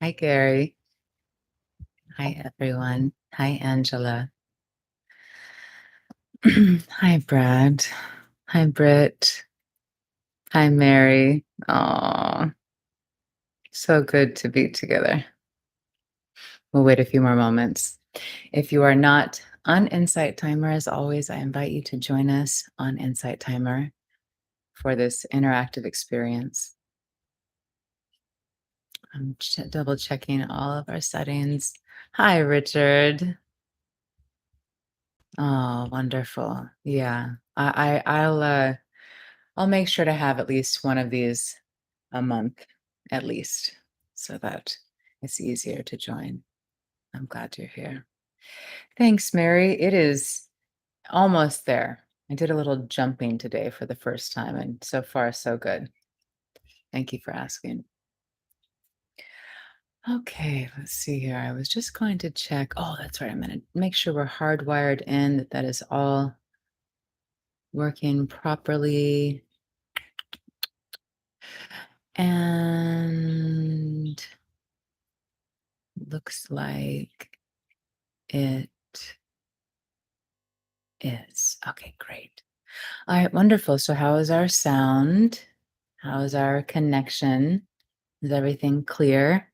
Hi, Gary. Hi, everyone. Hi, Angela. Hi, Brad. Hi, Britt. Hi, Mary. Oh, so good to be together. We'll wait a few more moments. If you are not on Insight Timer, as always, I invite you to join us on Insight Timer for this interactive experience. I'm double checking all of our settings. Hi, Richard. Oh, wonderful. Yeah. I'll make sure to have at least one of these a month, at least, so that it's easier to join. I'm glad you're here. Thanks, Mary. It is almost there. I did a little jumping today for the first time, and so far, so good. Thank you for asking. Okay, let's see here. I was just going to check. Oh, that's right. I'm going to make sure we're hardwired in, that is all working properly. And looks like it is. Okay, great. All right, wonderful. So, how is our sound? How is our connection? Is everything clear?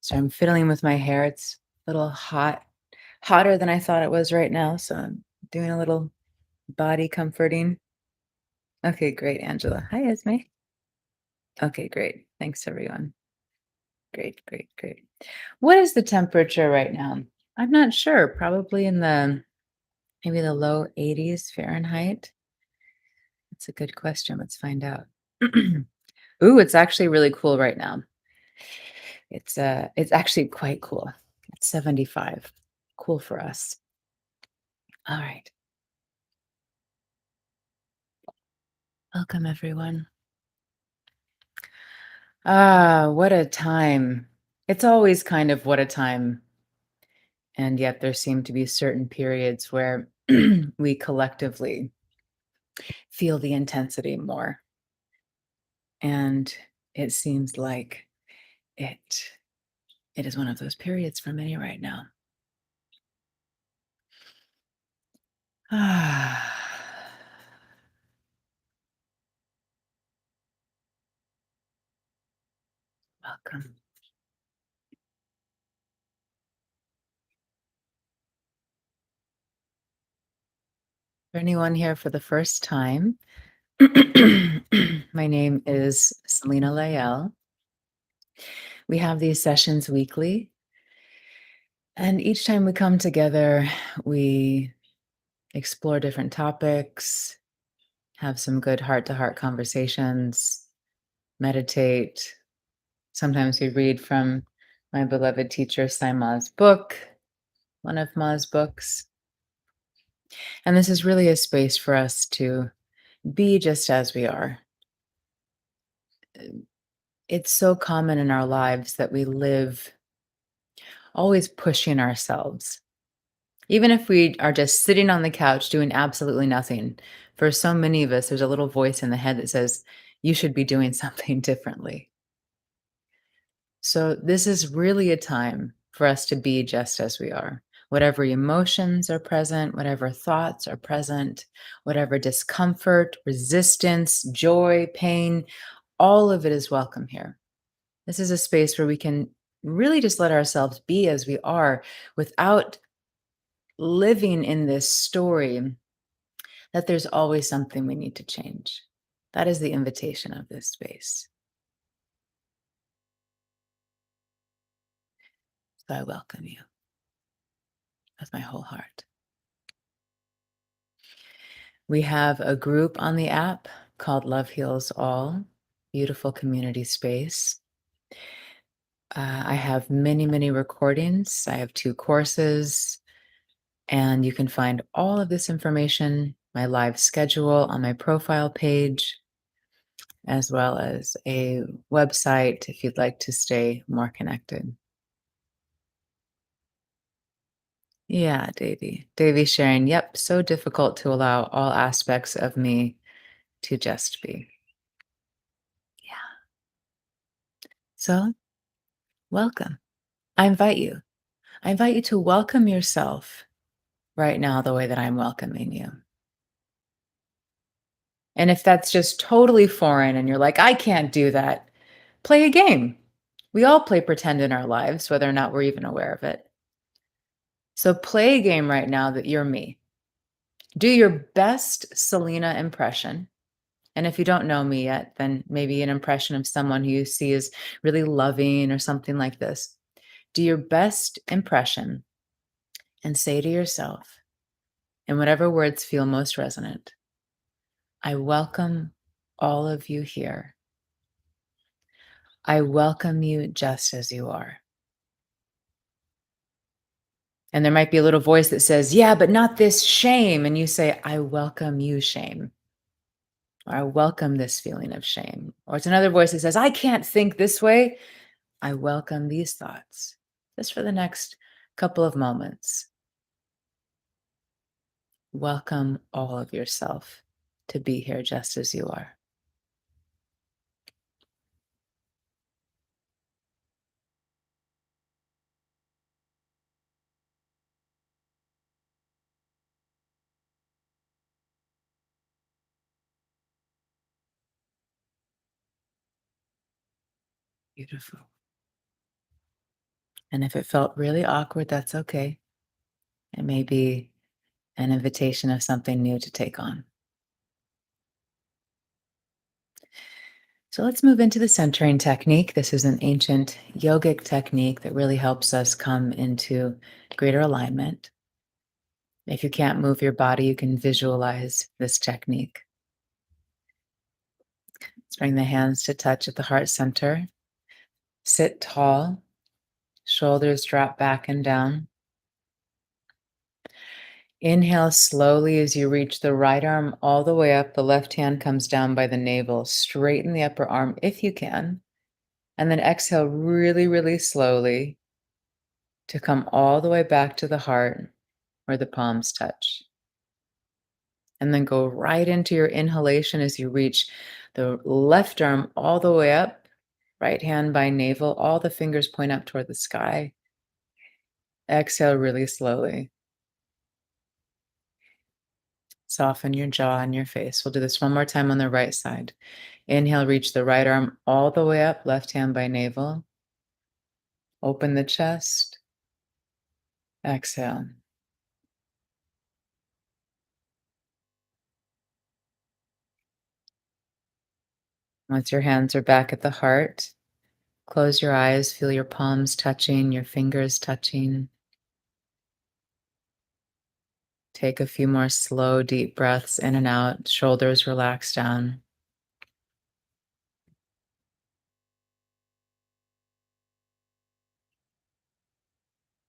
So, I'm fiddling with my hair. It's a little hot, hotter than I thought it was right now. So, I'm doing a little body comforting. Okay, great, Angela. Hi, Esme. Okay, great. Thanks, everyone. Great, great, great. What is the temperature right now? I'm not sure. Probably in the maybe the low 80s Fahrenheit. That's a good question. Let's find out. Ooh, it's actually really cool right now. It's actually quite cool. It's 75. Cool for us. All right. Welcome everyone. Ah, what a time. It's always kind of what a time. And yet there seem to be certain periods where we collectively feel the intensity more. And it seems like it it is one of those periods for many right now. Ah, welcome. For anyone here for the first time, my name is Selena Layel. We have these sessions weekly, and each time we come together, we explore different topics, have some good heart to heart conversations, meditate. Sometimes we read from my beloved teacher, Saima's book, one of Ma's books. And this is really a space for us to be just as we are. It's so common in our lives that we live always pushing ourselves. Even if we are just sitting on the couch doing absolutely nothing, for so many of us, there's a little voice in the head that says, you should be doing something differently. So, this is really a time for us to be just as we are. Whatever emotions are present, whatever thoughts are present, whatever discomfort, resistance, joy, pain, all of it is welcome here. This is a space where we can really just let ourselves be as we are without living in this story that there's always something we need to change. That is the invitation of this space. So I welcome you with my whole heart. We have a group on the app called Love Heals All, beautiful community space. I have many, many recordings. I have 2 courses, and you can find all of this information, my live schedule on my profile page, as well as a website if you'd like to stay more connected. Yeah, Davy. Davy sharing, yep, so difficult to allow all aspects of me to just be. Yeah. So, welcome. I invite you. I invite you to welcome yourself right now the way that I'm welcoming you. And if that's just totally foreign and you're like, I can't do that, play a game. We all play pretend in our lives, whether or not we're even aware of it. So play a game right now that you're me. Do your best Selena impression. And if you don't know me yet, then maybe an impression of someone who you see as really loving or something like this. Do your best impression and say to yourself, in whatever words feel most resonant, I welcome all of you here. I welcome you just as you are. And there might be a little voice that says, yeah, but not this shame. And you say, I welcome you, shame. Or I welcome this feeling of shame. Or it's another voice that says, I can't think this way. I welcome these thoughts. Just for the next couple of moments. Welcome all of yourself to be here just as you are. Beautiful. And if it felt really awkward, that's okay. It may be an invitation of something new to take on. So let's move into the centering technique. This is an ancient yogic technique that really helps us come into greater alignment. If you can't move your body, you can visualize this technique. Let's bring the hands to touch at the heart center. Sit tall, shoulders drop back and down. Inhale slowly as you reach the right arm all the way up. The left hand comes down by the navel. Straighten the upper arm if you can. And then exhale really, really slowly to come all the way back to the heart where the palms touch. And then go right into your inhalation as you reach the left arm all the way up, right hand by navel. All the fingers point up toward the sky. Exhale really slowly. Soften your jaw and your face. We'll do this one more time on the right side. Inhale, reach the right arm all the way up, left hand by navel. Open the chest. Exhale. Once your hands are back at the heart, close your eyes, feel your palms touching, your fingers touching. Take a few more slow, deep breaths in and out, shoulders relax down.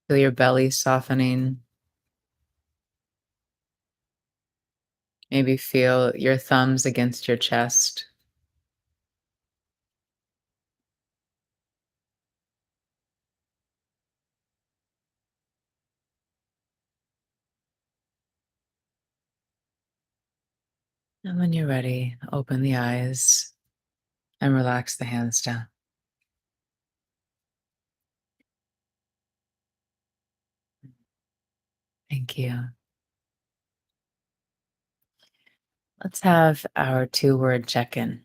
Feel your belly softening. Maybe feel your thumbs against your chest. And when you're ready, open the eyes and relax the hands down. Thank you. Let's have our 2-word check in.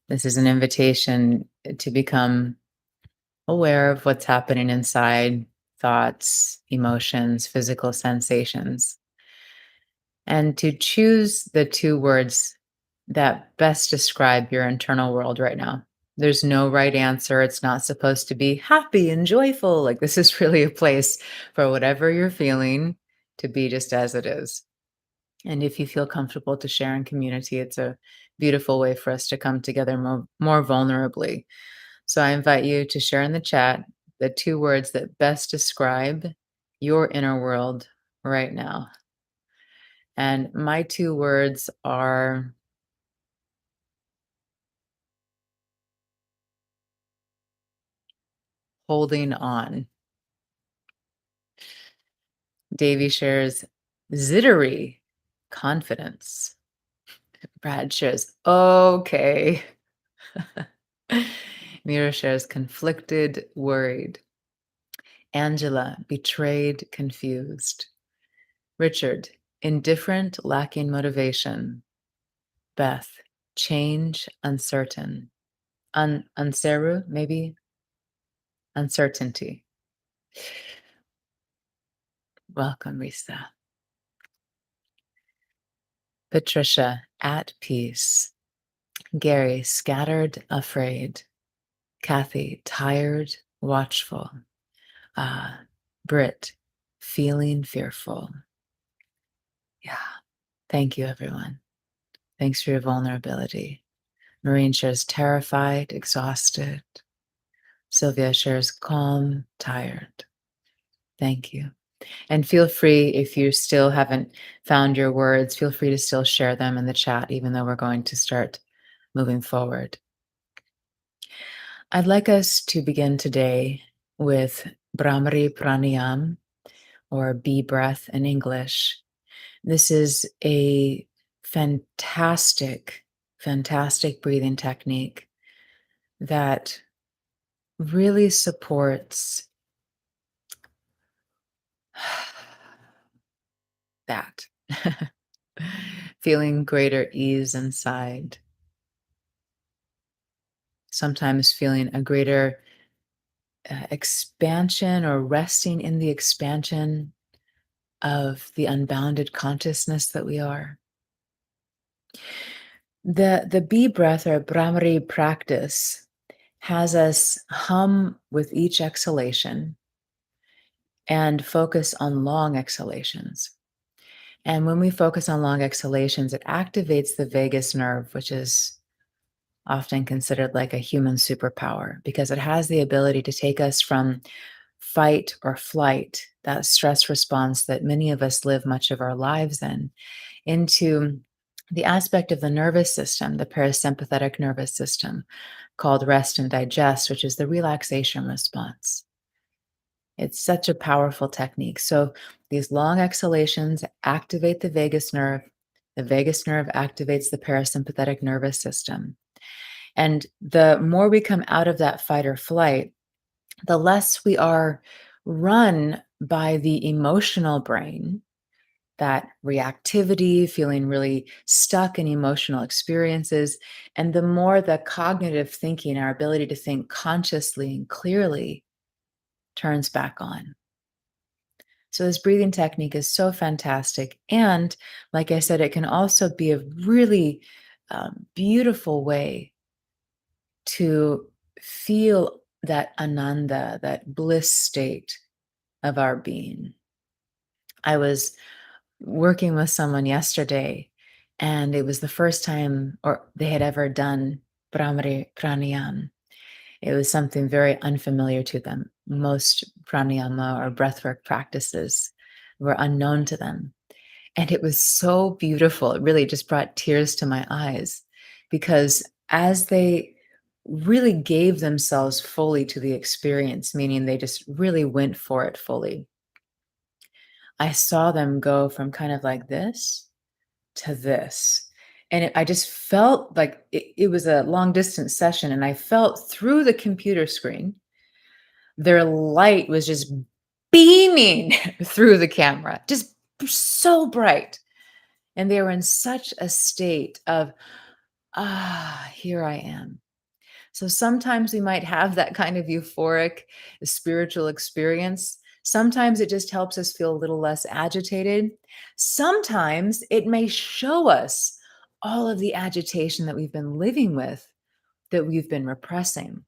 This is an invitation to become aware of what's happening inside thoughts, emotions, physical sensations, and to choose the 2 words that best describe your internal world right now. There's no right answer. It's not supposed to be happy and joyful. Like, this is really a place for whatever you're feeling to be just as it is. And if you feel comfortable to share in community, it's a beautiful way for us to come together more vulnerably. So I invite you to share in the chat the 2 words that best describe your inner world right now. And my 2 words are holding on. Davy shares zittery, confidence. Brad shares, okay. Mira shares conflicted, worried. Angela, betrayed, confused. Richard, indifferent, lacking motivation. Beth, change, uncertain. Unseru, maybe uncertainty. Welcome, Risa. Patricia, at peace. Gary, scattered, afraid. Kathy, tired, watchful. Uh, Britt, feeling fearful. Yeah. Thank you, everyone. Thanks for your vulnerability. Maureen shares terrified, exhausted. Sylvia shares calm, tired. Thank you. And feel free, if you still haven't found your words, feel free to still share them in the chat, even though we're going to start moving forward. I'd like us to begin today with Brahmari Pranayam, or bee breath in English. This is a fantastic, fantastic breathing technique that really supports that. Feeling greater ease inside. Sometimes feeling a greater expansion or resting in the expansion of the unbounded consciousness that we are. The bee breath or Brahmari practice has us hum with each exhalation and focus on long exhalations. And when we focus on long exhalations, it activates the vagus nerve, which is often considered like a human superpower because it has the ability to take us from fight or flight, that stress response that many of us live much of our lives in, into the aspect of the nervous system, the parasympathetic nervous system, called rest and digest, which is the relaxation response. It's such a powerful technique. So these long exhalations activate the vagus nerve. The vagus nerve activates the parasympathetic nervous system. And the more we come out of that fight or flight, the less we are run by the emotional brain, that reactivity, feeling really stuck in emotional experiences, and the more the cognitive thinking, our ability to think consciously and clearly, turns back on. So, this breathing technique is so fantastic. And like I said, it can also be a really beautiful way to feel that ananda, that bliss state of our being. I was working with someone yesterday, and it was the first time or they had ever done Brahmari Pranayam. It was something very unfamiliar to them. Most pranayama or breathwork practices were unknown to them. And it was so beautiful. It really just brought tears to my eyes because as they really gave themselves fully to the experience, meaning they just really went for it fully, I saw them go from kind of like this to this. And I just felt like it was a long distance session. And I felt through the computer screen, their light was just beaming through the camera, just so bright. And they were in such a state of, here I am. So sometimes we might have that kind of euphoric spiritual experience. Sometimes it just helps us feel a little less agitated. Sometimes it may show us all of the agitation that we've been living with, that we've been repressing.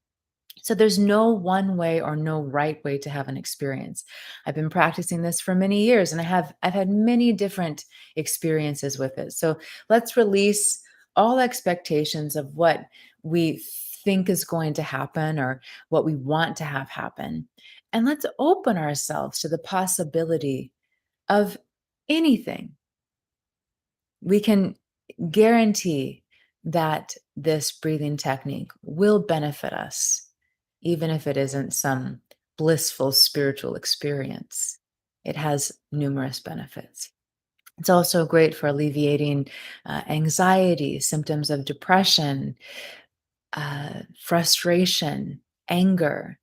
So there's no one way or no right way to have an experience. I've been practicing this for many years and I've had many different experiences with it. So let's release all expectations of what we think is going to happen or what we want to have happen. And let's open ourselves to the possibility of anything. We can guarantee that this breathing technique will benefit us, even if it isn't some blissful spiritual experience. It has numerous benefits. It's also great for alleviating anxiety, symptoms of depression, frustration, anger.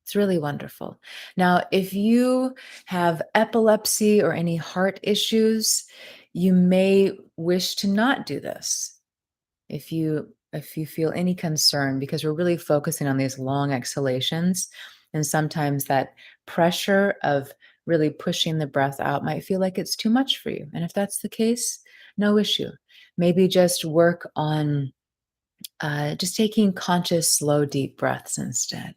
It's really wonderful. Now, if you have epilepsy or any heart issues, you may wish to not do this. If you feel any concern, because we're really focusing on these long exhalations, and sometimes that pressure of really pushing the breath out might feel like it's too much for you. And if that's the case, no issue. Maybe just work on just taking conscious, slow, deep breaths instead.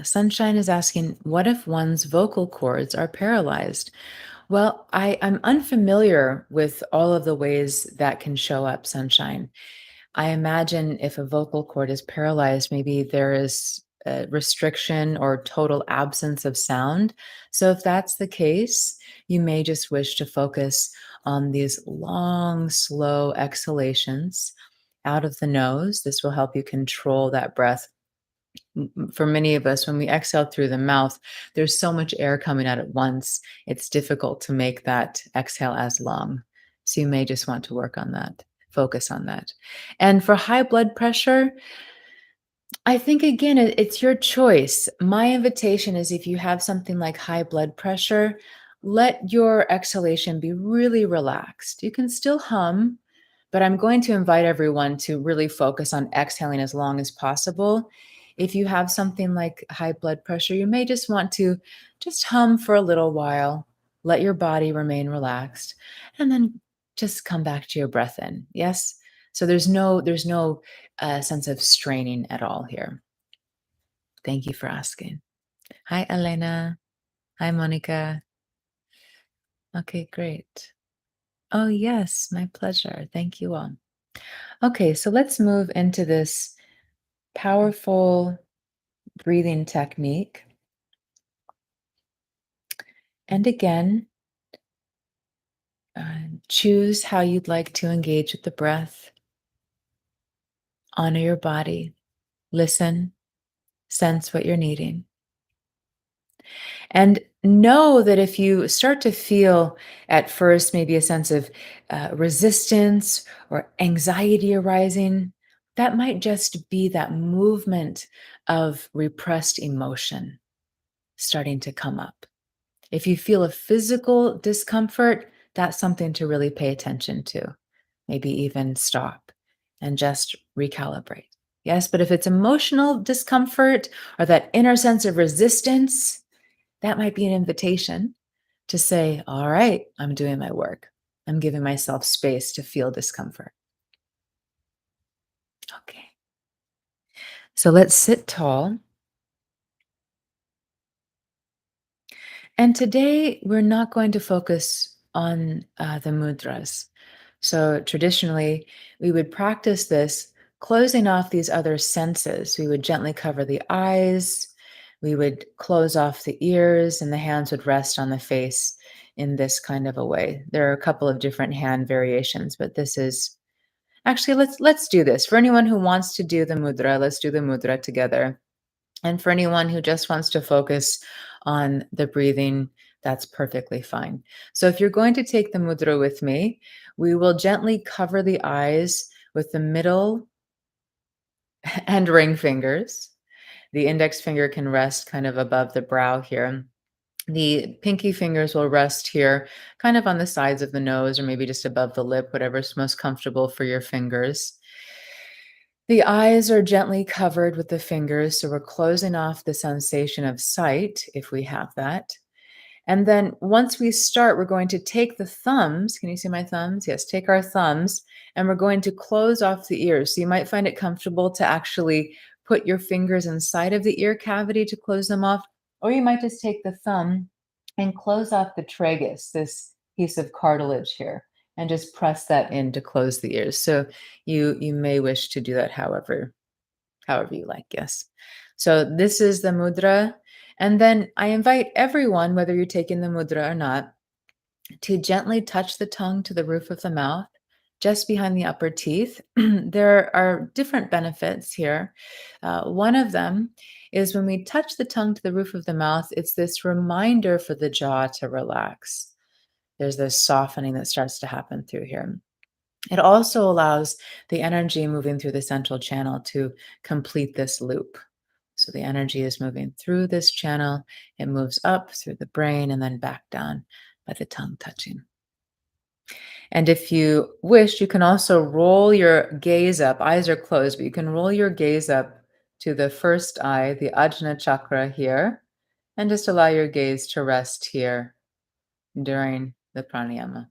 Sunshine is asking, what if one's vocal cords are paralyzed? Well, I'm unfamiliar with all of the ways that can show up, Sunshine. I imagine if a vocal cord is paralyzed, maybe there is a restriction or total absence of sound. So, if that's the case, you may just wish to focus on these long, slow exhalations out of the nose. This will help you control that breath. For many of us, when we exhale through the mouth, there's so much air coming out at once. It's difficult to make that exhale as long. So you may just want to work on that, focus on that. And for high blood pressure, I think again, it's your choice. My invitation is if you have something like high blood pressure, let your exhalation be really relaxed. You can still hum, but I'm going to invite everyone to really focus on exhaling as long as possible. If you have something like high blood pressure, you may just want to just hum for a little while, let your body remain relaxed, and then just come back to your breath in. Yes? So there's no sense of straining at all here. Thank you for asking. Hi, Elena. Hi, Monica. Okay, great. Oh, yes, my pleasure. Thank you all. Okay, so let's move into this powerful breathing technique. And again, choose how you'd like to engage with the breath. Honor your body. Listen, sense what you're needing. And know that if you start to feel at first maybe a sense of resistance or anxiety arising, that might just be that movement of repressed emotion starting to come up. If you feel a physical discomfort, that's something to really pay attention to. Maybe even stop and just recalibrate. Yes, but if it's emotional discomfort or that inner sense of resistance, that might be an invitation to say, all right, I'm doing my work. I'm giving myself space to feel discomfort. Okay. So let's sit tall. And today we're not going to focus on the mudras. So traditionally, we would practice this closing off these other senses. We would gently cover the eyes, we would close off the ears, and the hands would rest on the face in this kind of a way. There are a couple of different hand variations, but this is actually let's do this. For anyone who wants to do the mudra, let's do the mudra together. And for anyone who just wants to focus on the breathing, that's perfectly fine. So if you're going to take the mudra with me, we will gently cover the eyes with the middle and ring fingers. The index finger can rest kind of above the brow here. The pinky fingers will rest here, kind of on the sides of the nose or maybe just above the lip, whatever's most comfortable for your fingers. The eyes are gently covered with the fingers, so we're closing off the sensation of sight if we have that. And then once we start, we're going to take the thumbs. Can you see my thumbs? Yes, take our thumbs and we're going to close off the ears. So you might find it comfortable to actually put your fingers inside of the ear cavity to close them off, or you might just take the thumb and close off the tragus, this piece of cartilage here, and just press that in to close the ears. So you may wish to do that however you like, yes. So this is the mudra. And then I invite everyone, whether you're taking the mudra or not, to gently touch the tongue to the roof of the mouth, just behind the upper teeth. There are different benefits here. One of them is when we touch the tongue to the roof of the mouth, it's this reminder for the jaw to relax. There's this softening that starts to happen through here. It also allows the energy moving through the central channel to complete this loop. So the energy is moving through this channel, it moves up through the brain and then back down by the tongue touching. And if you wish, you can also roll your gaze up. Eyes are closed, but you can roll your gaze up to the first eye, the Ajna chakra here, and just allow your gaze to rest here during the pranayama.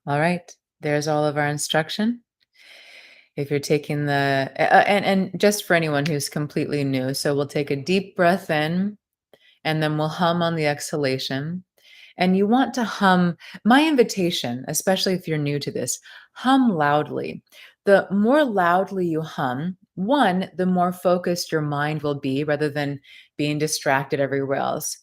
All right, there's all of our instruction. If you're taking and just for anyone who's completely new, so we'll take a deep breath in and then we'll hum on the exhalation. And you want to hum, my invitation, especially if you're new to this, hum loudly. The more loudly you hum, one, the more focused your mind will be rather than being distracted everywhere else.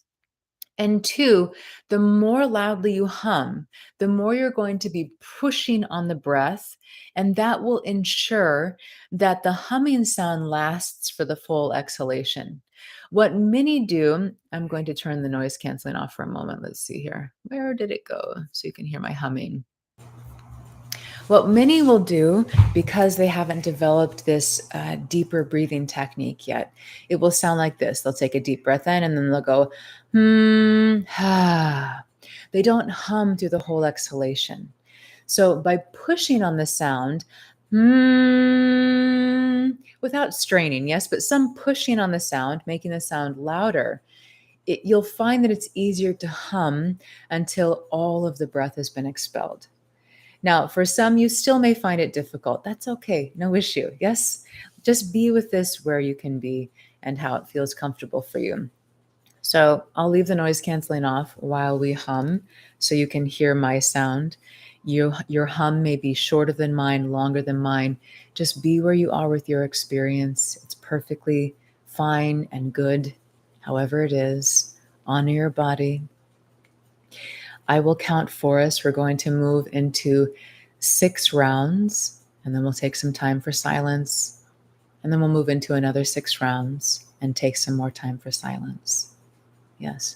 And two, the more loudly you hum, the more you're going to be pushing on the breath. And that will ensure that the humming sound lasts for the full exhalation. What many do, I'm going to turn the noise canceling off for a moment. Let's see here. Where did it go? So you can hear my humming. What many will do, because they haven't developed this deeper breathing technique yet, it will sound like this. They'll take a deep breath in and then they'll go, ha. They don't hum through the whole exhalation. So by pushing on the sound, without straining, yes, but some pushing on the sound, making the sound louder, you'll find that it's easier to hum until all of the breath has been expelled. Now, for some, you still may find it difficult. That's okay. No issue. Yes, just be with this where you can be and how it feels comfortable for you. So I'll leave the noise canceling off while we hum so you can hear my sound. Your hum may be shorter than mine, longer than mine. Just be where you are with your experience. It's perfectly fine and good, however it is. Honor your body. I will count for us. We're going to move into 6 rounds, and then we'll take some time for silence. And then we'll move into another 6 rounds and take some more time for silence. Yes.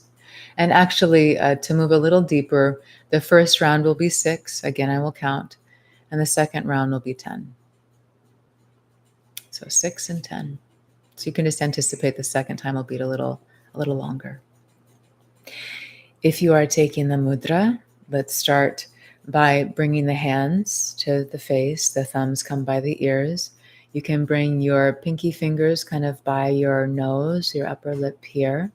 And actually, to move a little deeper, the first round will be 6. Again, I will count. And the second round will be 10. So 6 and 10. So you can just anticipate the second time will be a little longer. If you are taking the mudra, let's start by bringing the hands to the face. The thumbs come by the ears. You can bring your pinky fingers kind of by your nose, your upper lip here.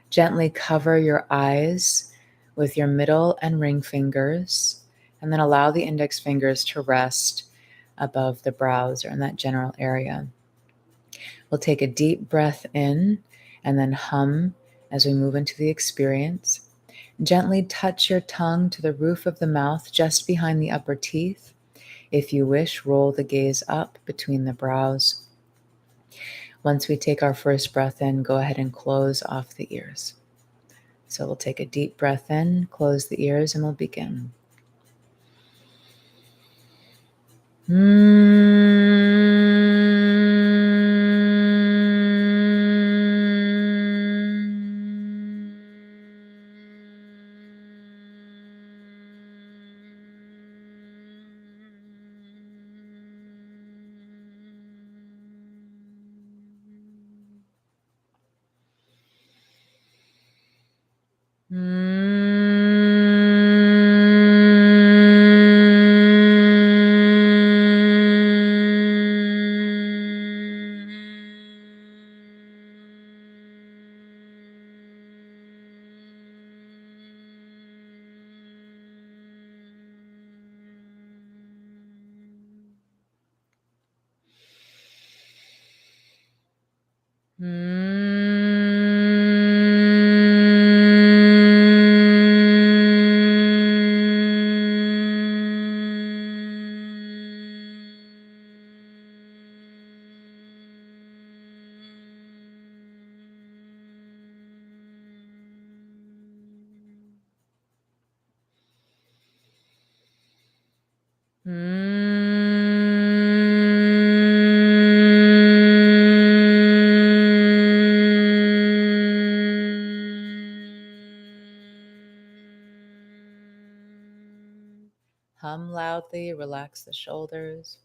Gently cover your eyes with your middle and ring fingers, and then allow the index fingers to rest above the brows or in that general area. We'll take a deep breath in and then hum as we move into the experience. Gently touch your tongue to the roof of the mouth just behind the upper teeth. If you wish, roll the gaze up between the brows. Once we take our first breath in, go ahead and close off the ears. So we'll take a deep breath in, close the ears, and we'll begin. Hum loudly, relax the shoulders.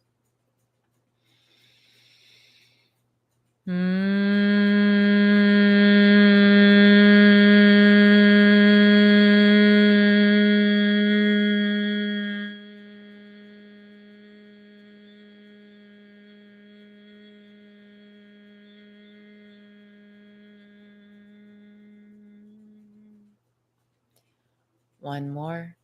One more.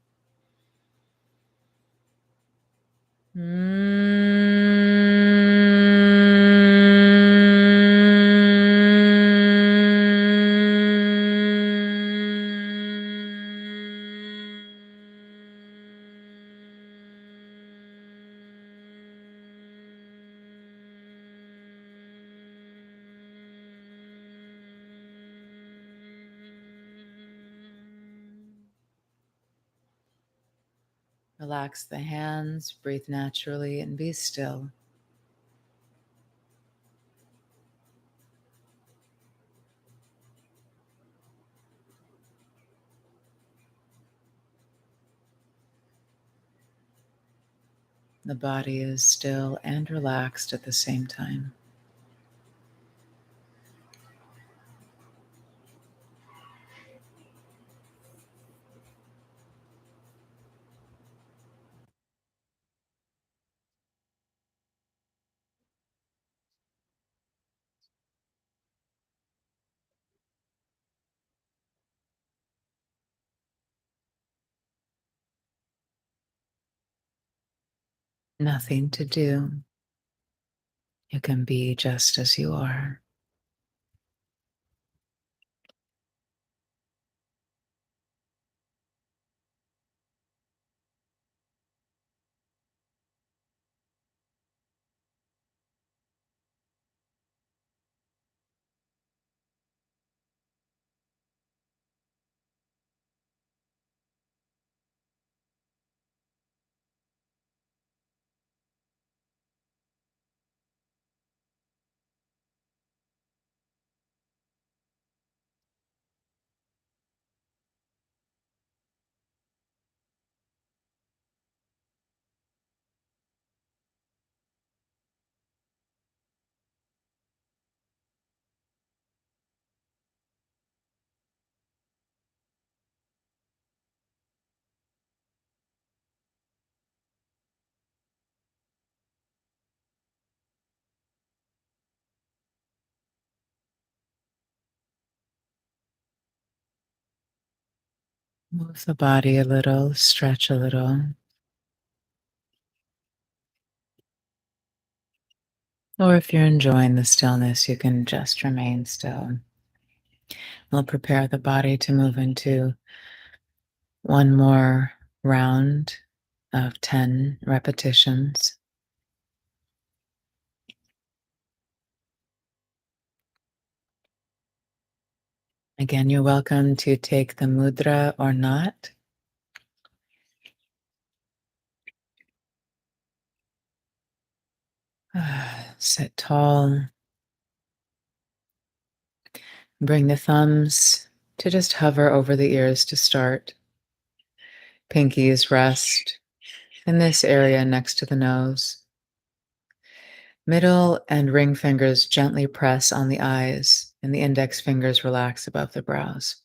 Relax the hands, breathe naturally, and be still. The body is still and relaxed at the same time. Nothing to do. You can be just as you are. Move the body a little, stretch a little. Or if you're enjoying the stillness, you can just remain still. We'll prepare the body to move into one more round of 10 repetitions. Again, you're welcome to take the mudra or not. Sit tall. Bring the thumbs to just hover over the ears to start. Pinkies rest in this area next to the nose. Middle and ring fingers gently press on the eyes, and the index fingers relax above the brows.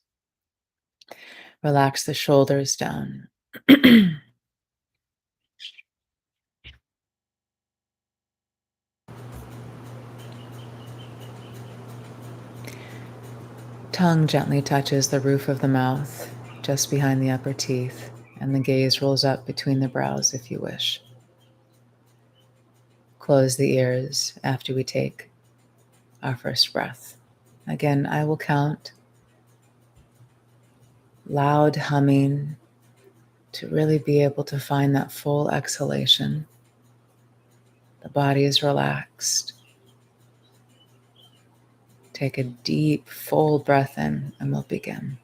Relax the shoulders down. Tongue gently touches the roof of the mouth, just behind the upper teeth, and the gaze rolls up between the brows if you wish. Close the ears after we take our first breath. Again, I will count. Loud humming to really be able to find that full exhalation. The body is relaxed. Take a deep, full breath in, and we'll begin.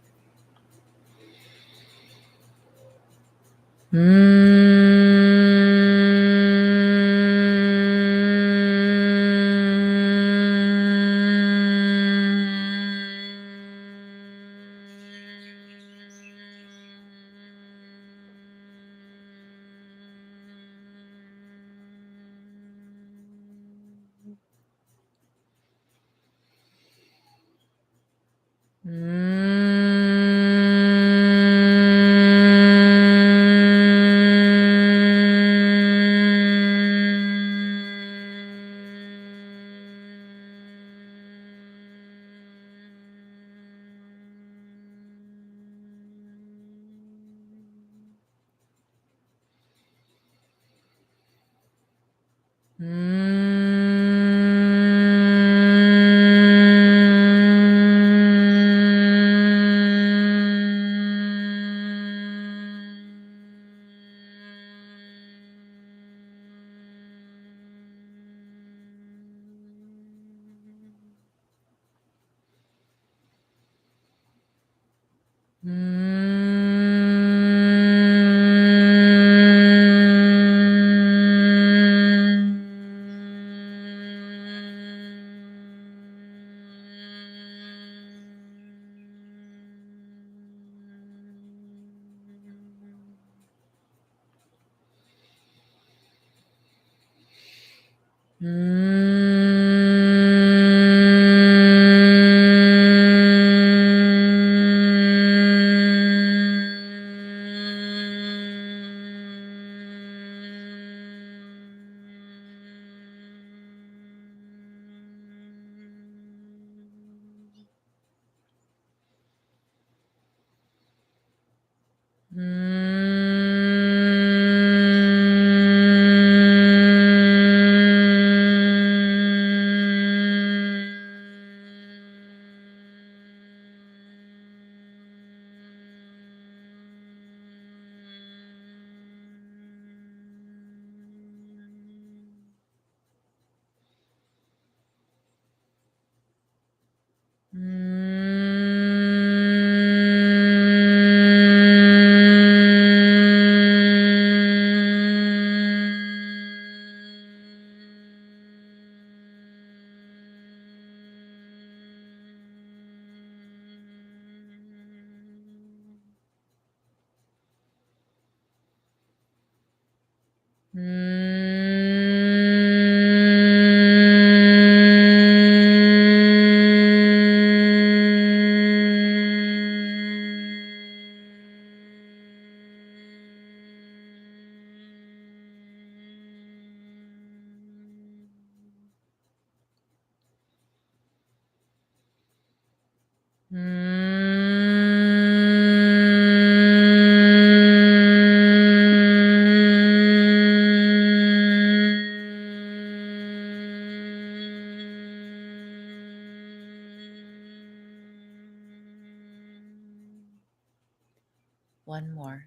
One more.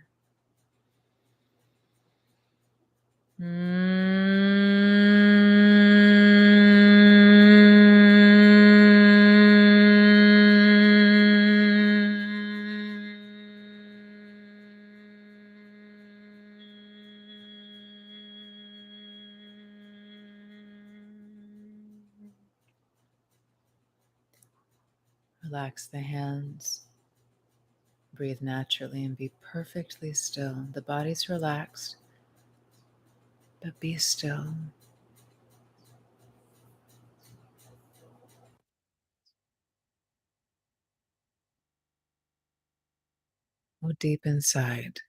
Relax the hands. Breathe naturally and be perfectly still. The body's relaxed, but be still. Go deep inside.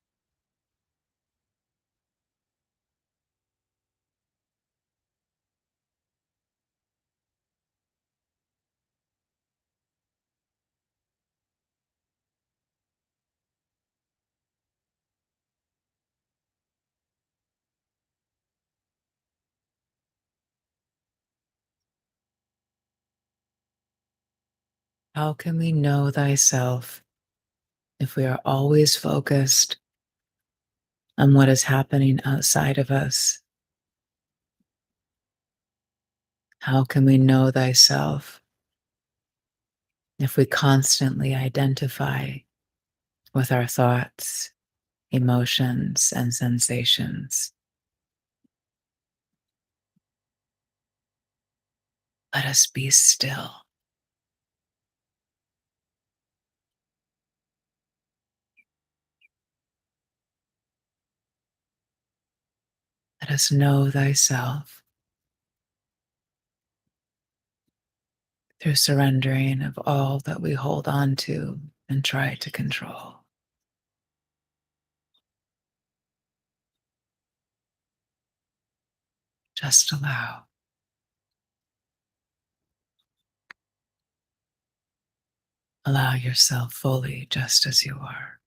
How can we know thyself if we are always focused on what is happening outside of us? How can we know thyself if we constantly identify with our thoughts, emotions, and sensations? Let us be still. Let us know thyself. through surrendering of all that we hold on to and try to control. Just allow. Allow yourself fully just as you are.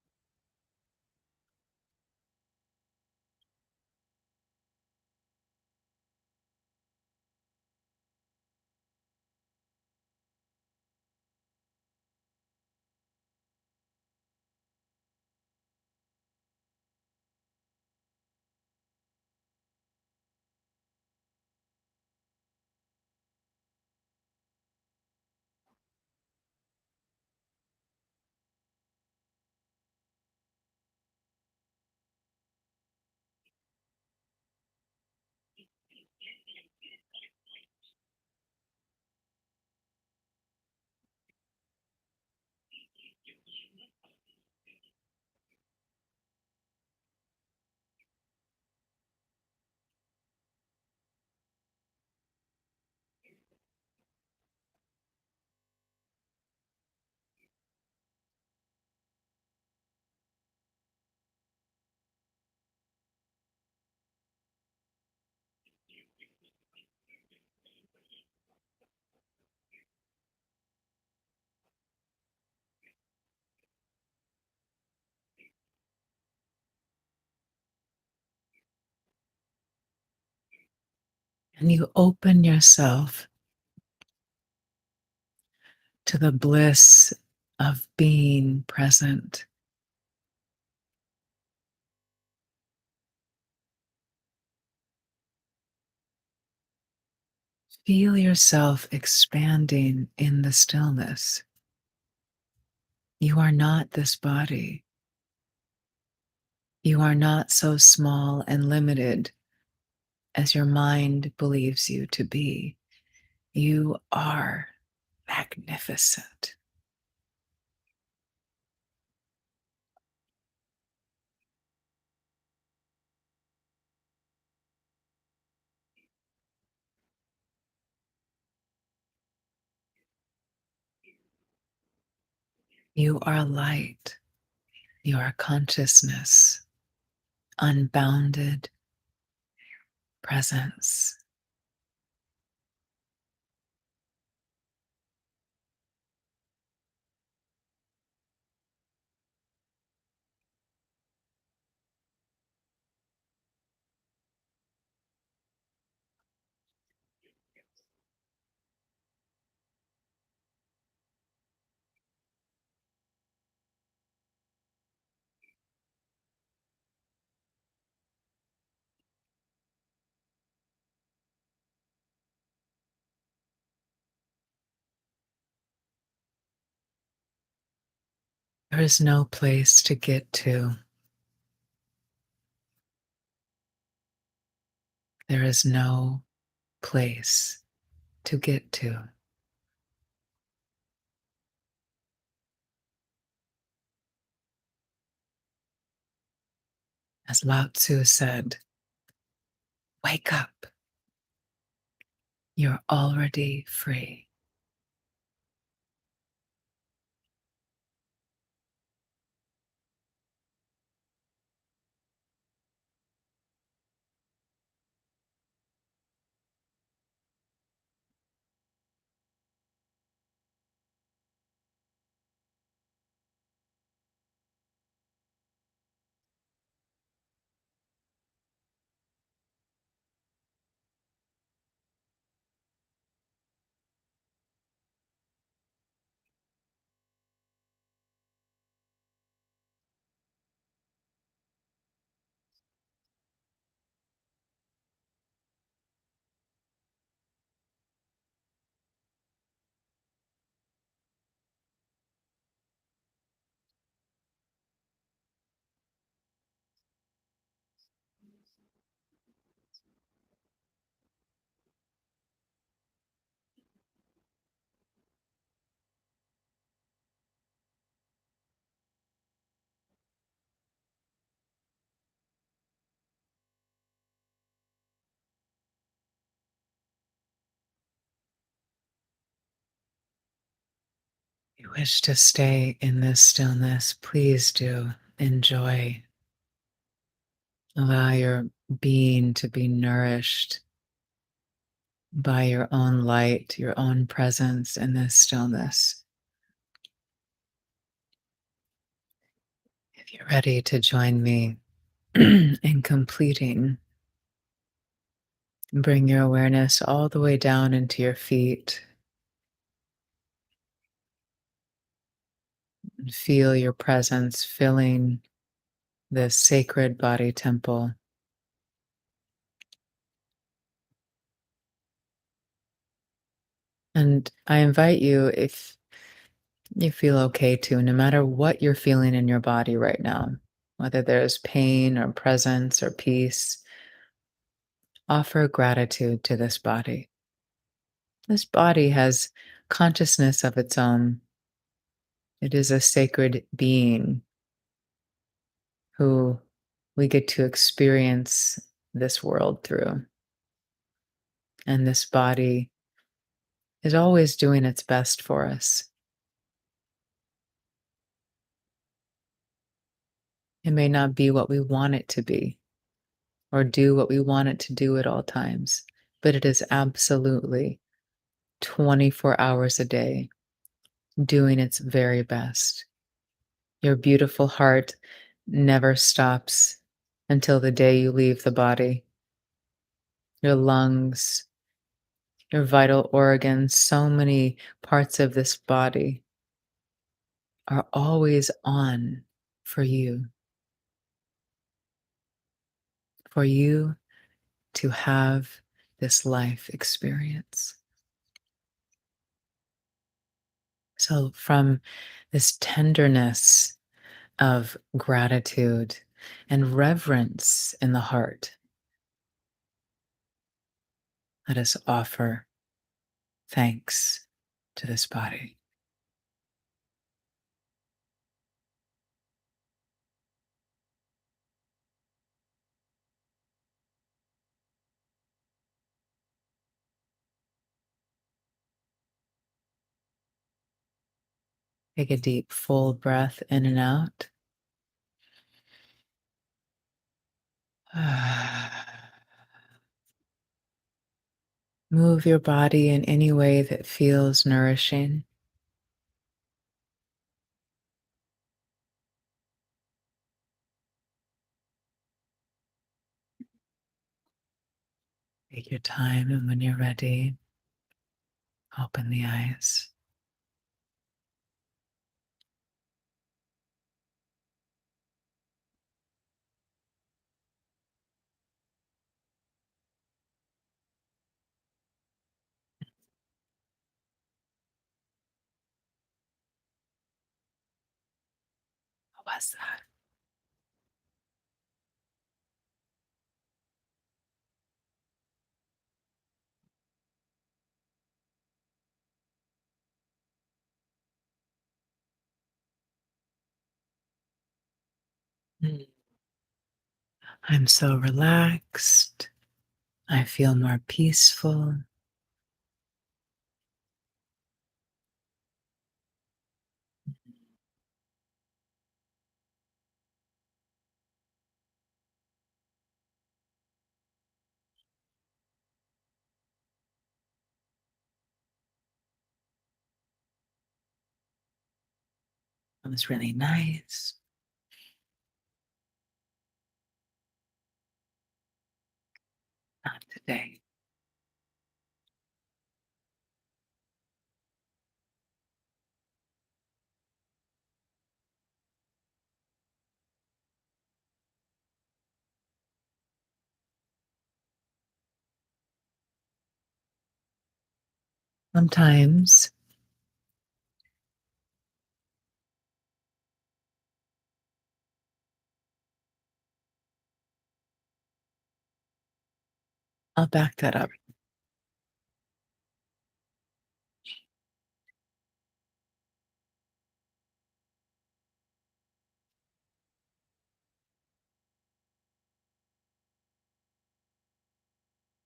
And you open yourself to the bliss of being present. Feel yourself expanding in the stillness. You are not this body. You are not so small and limited as your mind believes you to be. You are magnificent. You are light. You are consciousness, unbounded presence. There is no place to get to. There is no place to get to. As Lao Tzu said, wake up. You're already free. You wish to stay in this stillness, please do enjoy. Allow your being to be nourished by your own light, your own presence in this stillness. If you're ready to join me in completing, bring your awareness all the way down into your feet and feel your presence filling this sacred body temple. And I invite you, if you feel okay to, no matter what you're feeling in your body right now, whether there's pain or presence or peace, offer gratitude to this body. This body has consciousness of its own. It is a sacred being who we get to experience this world through. And this body is always doing its best for us. It may not be what we want it to be or do what we want it to do at all times, but it is absolutely 24 hours a day doing its very best. Your beautiful heart never stops until the day you leave the body. Your lungs, your vital organs, so many parts of this body are always on for you to have this life experience. So, from this tenderness of gratitude and reverence in the heart, let us offer thanks to this body. Take a deep, full breath in and out. Move your body in any way that feels nourishing. Take your time, and when you're ready, open the eyes. What was that? Mm. I'm so relaxed. I feel more peaceful. It was really nice. Not today. Sometimes I'll back that up.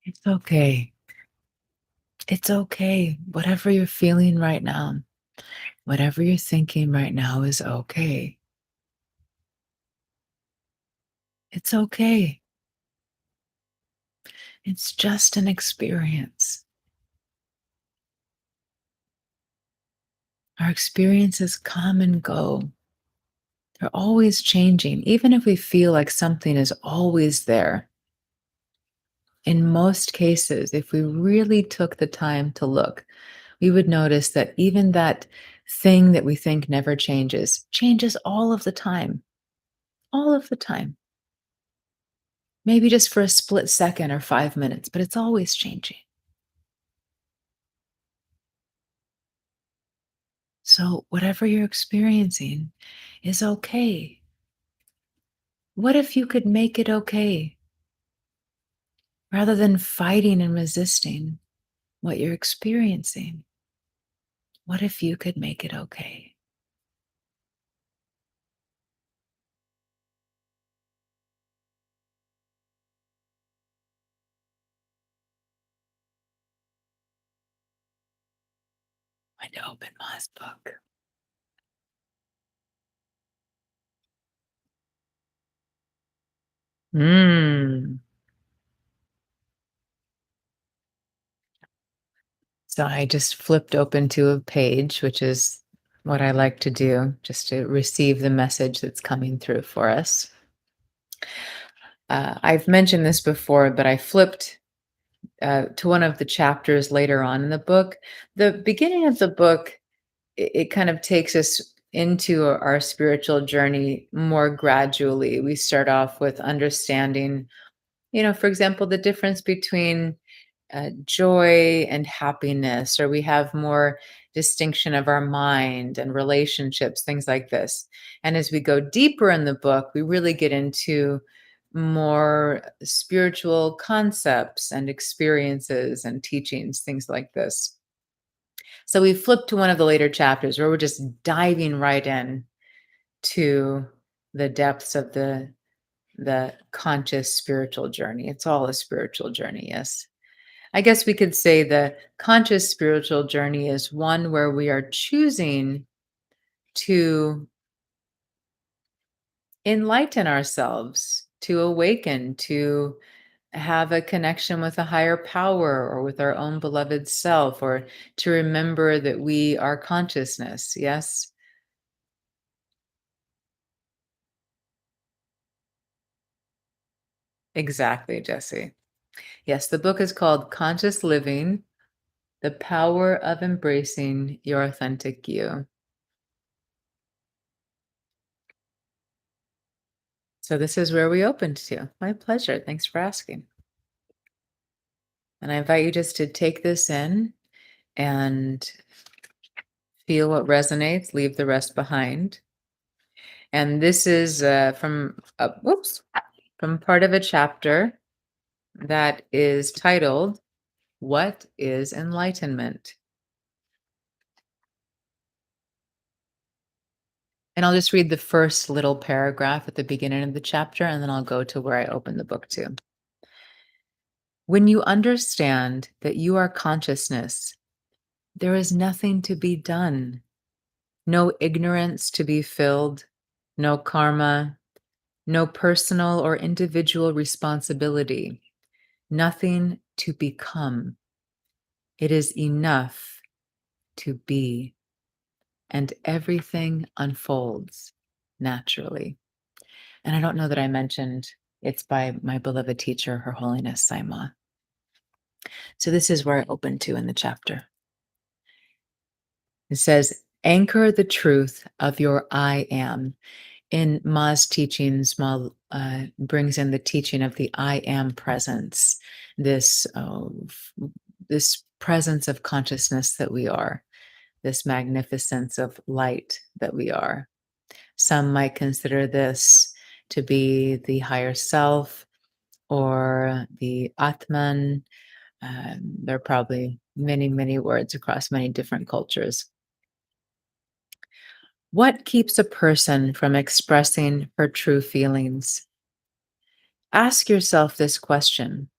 It's okay. It's okay. Whatever you're feeling right now, Whatever you're thinking right now is okay. It's okay. It's just an experience. Our experiences come and go. They're always changing. Even if we feel like something is always there, in most cases, if we really took the time to look, we would notice that even that thing that we think never changes, changes all of the time. All of the time. Maybe just for a split second or 5 minutes, but it's always changing. So, whatever you're experiencing is okay. What if you could make it okay rather than fighting and resisting what you're experiencing? What if you could make it okay? I'm going to open Ma's book. Mm. So I just flipped open to a page, which is what I like to do, just to receive the message that's coming through for us. I've mentioned this before, but I flipped to one of the chapters later on in the book. The beginning of the book, it kind of takes us into our spiritual journey more gradually. We start off with understanding, for example, the difference between joy and happiness, or we have more distinction of our mind and relationships, things like this. And as we go deeper in the book, we really get into more spiritual concepts and experiences and teachings, things like this. So we flip to one of the later chapters where we're just diving right in to the depths of the conscious spiritual journey. It's all a spiritual journey, yes. I guess we could say the conscious spiritual journey is one where we are choosing to enlighten ourselves, to awaken, to have a connection with a higher power or with our own beloved self, or to remember that we are consciousness. Yes, exactly, Jesse. Yes, the book is called Conscious Living: The Power of Embracing Your Authentic You. So, this is where we opened to. My pleasure. Thanks for asking. And I invite you just to take this in and feel what resonates, leave the rest behind. And this is from part of a chapter that is titled, What is Enlightenment? And I'll just read the first little paragraph at the beginning of the chapter, and then I'll go to where I open the book to. When you understand that you are consciousness, there is nothing to be done, no ignorance to be filled, no karma, no personal or individual responsibility, nothing to become. It is enough to be, and everything unfolds naturally. And I don't know that I mentioned it's by my beloved teacher, Her Holiness Saima. So this is where I open to in the chapter. It says, anchor the truth of your I am. In Ma's teachings, Ma brings in the teaching of the I am presence, this this presence of consciousness that we are, this magnificence of light that we are. Some might consider this to be the higher self or the Atman. There are probably many, many words across many different cultures. What keeps a person from expressing her true feelings? Ask yourself this question: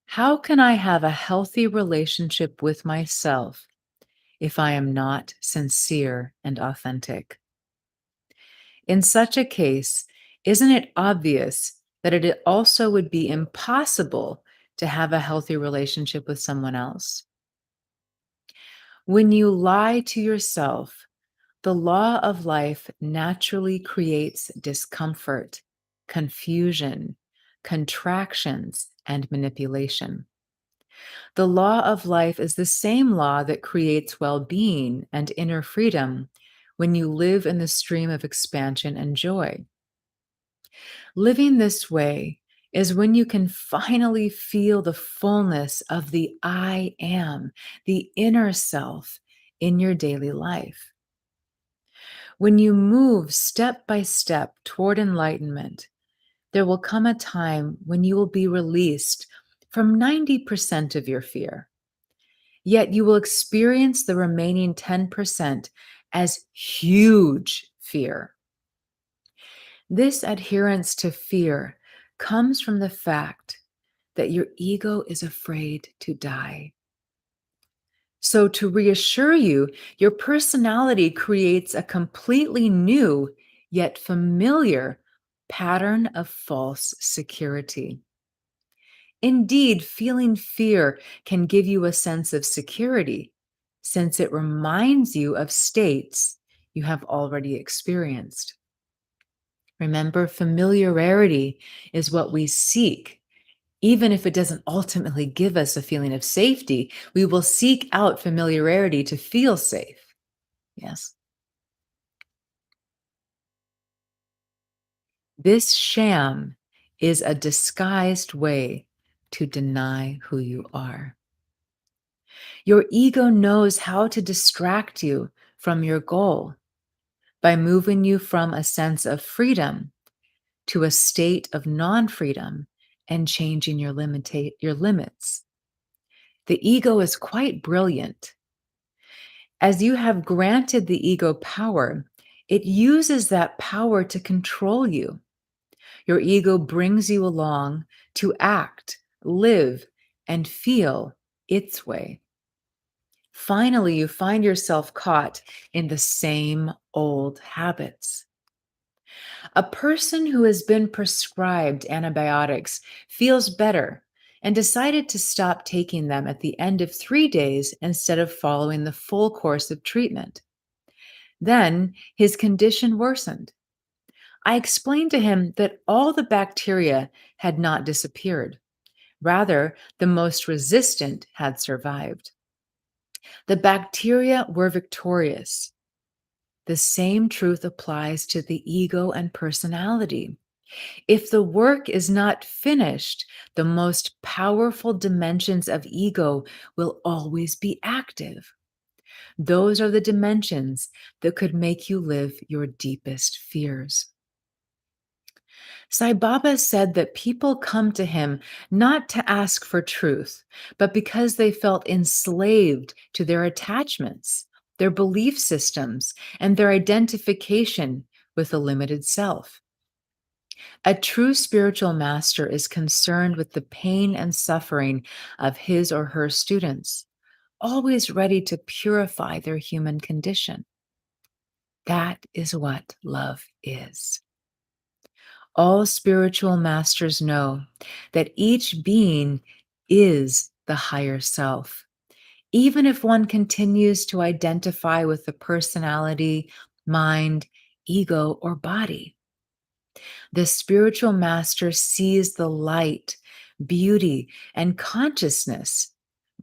how can I have a healthy relationship with myself if I am not sincere and authentic? In such a case, isn't it obvious that it also would be impossible to have a healthy relationship with someone else? When you lie to yourself, the law of life naturally creates discomfort, confusion, contractions, and manipulation. The law of life is the same law that creates well being and inner freedom when you live in the stream of expansion and joy. Living this way is when you can finally feel the fullness of the I am, the inner self in your daily life. When you move step by step toward enlightenment, there will come a time when you will be released from 90% of your fear. Yet you will experience the remaining 10% as huge fear. This adherence to fear comes from the fact that your ego is afraid to die. So, to reassure you, your personality creates a completely new yet familiar pattern of false security. Indeed, feeling fear can give you a sense of security since it reminds you of states you have already experienced. Remember, familiarity is what we seek. Even if it doesn't ultimately give us a feeling of safety, we will seek out familiarity to feel safe. Yes. This sham is a disguised way to deny who you are. Your ego knows how to distract you from your goal by moving you from a sense of freedom to a state of non-freedom and changing your limits. The ego is quite brilliant. As you have granted the ego power, it uses that power to control you. Your ego brings you along to act, live, and feel its way. Finally, you find yourself caught in the same old habits. A person who has been prescribed antibiotics feels better and decided to stop taking them at the end of 3 days instead of following the full course of treatment. Then his condition worsened. I explained to him that all the bacteria had not disappeared. Rather, the most resistant had survived. The bacteria were victorious. The same truth applies to the ego and personality. If the work is not finished, the most powerful dimensions of ego will always be active. Those are the dimensions that could make you live your deepest fears. Sai Baba said that people come to him not to ask for truth, but because they felt enslaved to their attachments, their belief systems, and their identification with the limited self. A true spiritual master is concerned with the pain and suffering of his or her students, always ready to purify their human condition. That is what love is. All spiritual masters know that each being is the higher self, even if one continues to identify with the personality, mind, ego, or body. The spiritual master sees the light, beauty, and consciousness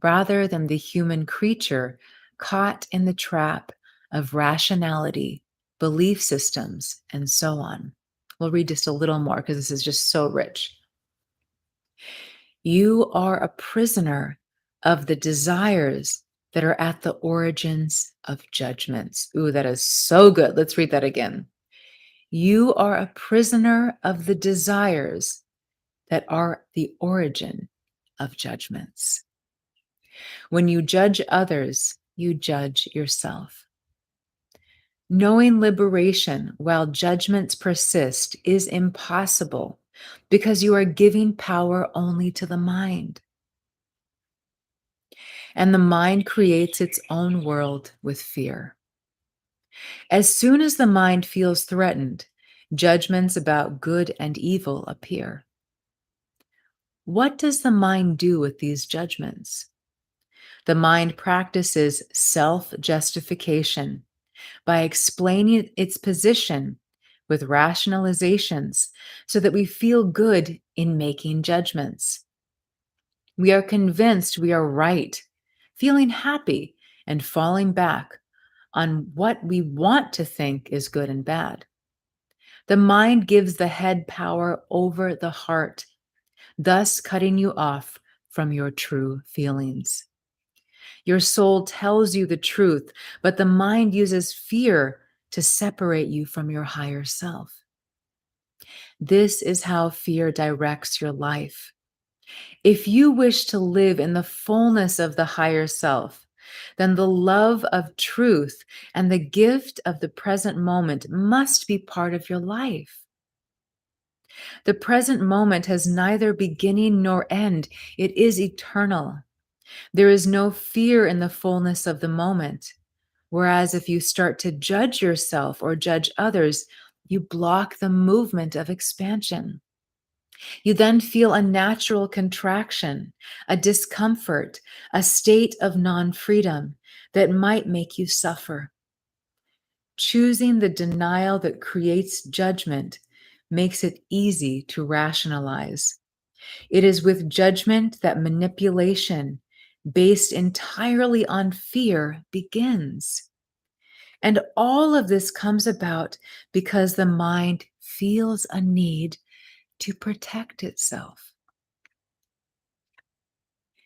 rather than the human creature caught in the trap of rationality, belief systems, and so on. We'll read just a little more because this is just so rich. You are a prisoner of the desires that are at the origins of judgments. Ooh, that is so good. Let's read that again. You are a prisoner of the desires that are the origin of judgments. When you judge others, you judge yourself. Knowing liberation while judgments persist is impossible because you are giving power only to the mind. and the mind creates its own world with fear. As soon as the mind feels threatened, judgments about good and evil appear. What does the mind do with these judgments? The mind practices self justification by explaining its position with rationalizations so that we feel good in making judgments. We are convinced we are right, feeling happy, and falling back on what we want to think is good and bad. The mind gives the head power over the heart, thus cutting you off from your true feelings. Your soul tells you the truth, but the mind uses fear to separate you from your higher self. This is how fear directs your life. If you wish to live in the fullness of the higher self, then the love of truth and the gift of the present moment must be part of your life. The present moment has neither beginning nor end. It is eternal. There is no fear in the fullness of the moment. Whereas if you start to judge yourself or judge others, you block the movement of expansion. You then feel a natural contraction, a discomfort, a state of non-freedom that might make you suffer. Choosing the denial that creates judgment makes it easy to rationalize. It is with judgment that manipulation, based entirely on fear, begins. And all of this comes about because the mind feels a need to protect itself.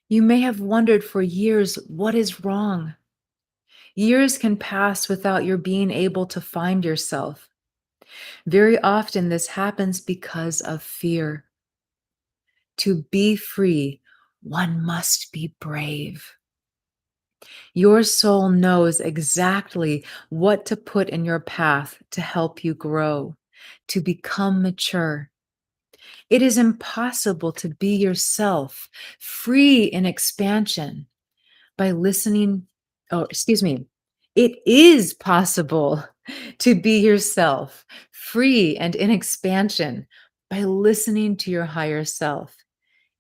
You may have wondered for years what is wrong. Years can pass without your being able to find yourself. Very often, this happens because of fear. To be free, one must be brave. Your soul knows exactly what to put in your path to help you grow, to become mature. It is impossible to be yourself, free in expansion, by listening. Oh, excuse me. It is possible to be yourself, free and in expansion, by listening to your higher self.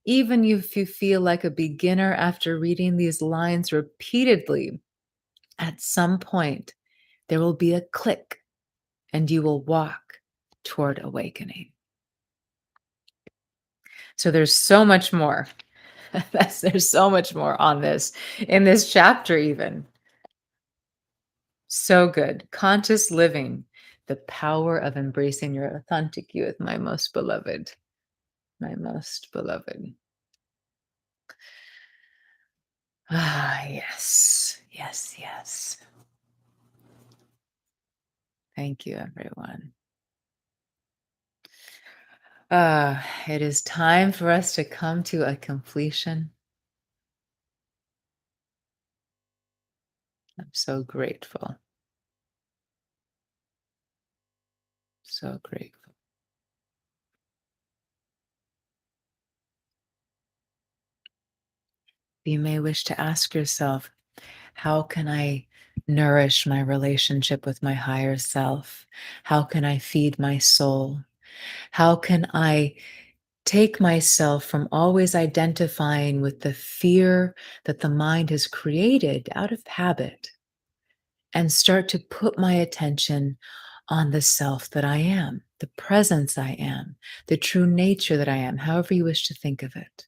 Even if you feel like a beginner after reading these lines repeatedly, at some point there will be a click and you will walk toward awakening. So there's so much more. There's so much more on this in this chapter, even. So good. Conscious living, the power of embracing your authentic youth, my most beloved. My most beloved. Ah, yes. Yes, yes. Thank you, everyone. It is time for us to come to a completion. I'm so grateful. So grateful. You may wish to ask yourself, how can I nourish my relationship with my higher self? How can I feed my soul? How can I take myself from always identifying with the fear that the mind has created out of habit and start to put my attention on the self that I am, the presence I am, the true nature that I am, however you wish to think of it.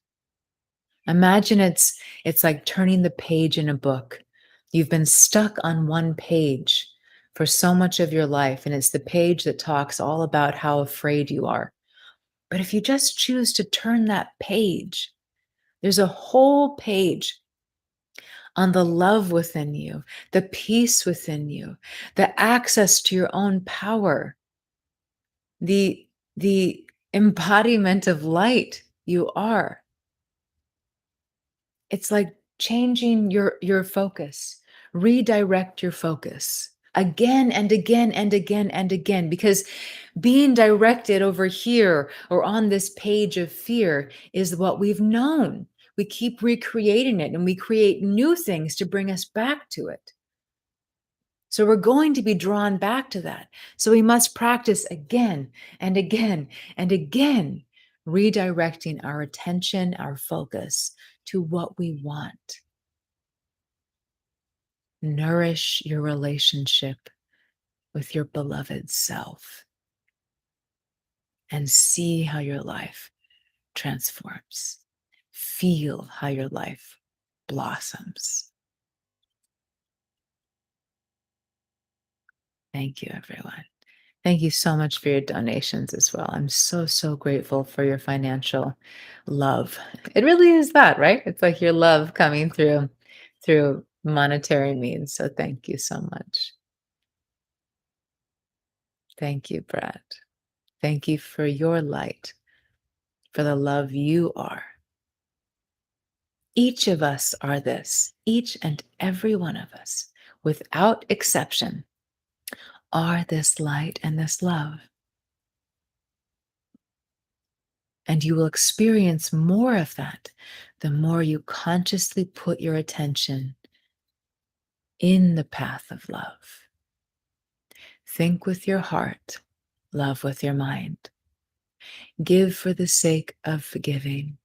Imagine it's like turning the page in a book. You've been stuck on one page for so much of your life, and it's the page that talks all about how afraid you are. But if you just choose to turn that page, there's a whole page on the love within you, the peace within you, the access to your own power, the embodiment of light you are. It's like changing your focus, redirect your focus again and again and again and again, because being directed over here or on this page of fear is what we've known. we keep recreating it and we create new things to bring us back to it. So we're going to be drawn back to that. So we must practice again and again and again, redirecting our attention, our focus to what we want. Nourish your relationship with your beloved self and see how your life transforms. Feel how your life blossoms. Thank you, everyone. Thank you so much for your donations as well. I'm so, so grateful for your financial love. It really is that, right? It's like your love coming through monetary means. So thank you so much. Thank you, Brad. Thank you for your light, for the love you are. Each of us are this, each and every one of us, without exception, are this light and this love. And you will experience more of that the more you consciously put your attention in the path of love. Think with your heart, love with your mind. Give for the sake of forgiving,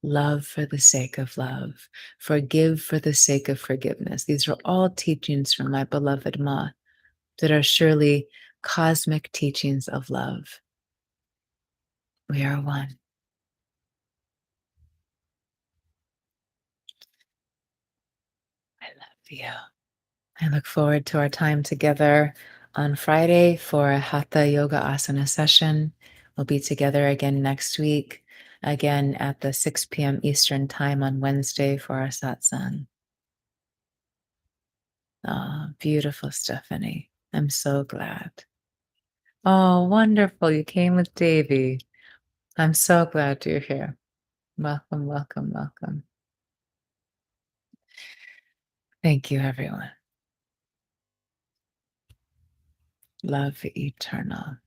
love for the sake of love, forgive for the sake of forgiveness. These are all teachings from my beloved Ma that are surely cosmic teachings of love. We are one. I love you. I look forward to our time together on Friday for a Hatha Yoga Asana session. We'll be together again next week, again at the 6 p.m. Eastern Time on Wednesday for our Satsang. Oh, beautiful, Stephanie. I'm so glad. Oh, wonderful. You came with Davy. I'm so glad you're here. Welcome, welcome, welcome. Thank you, everyone. Love eternal.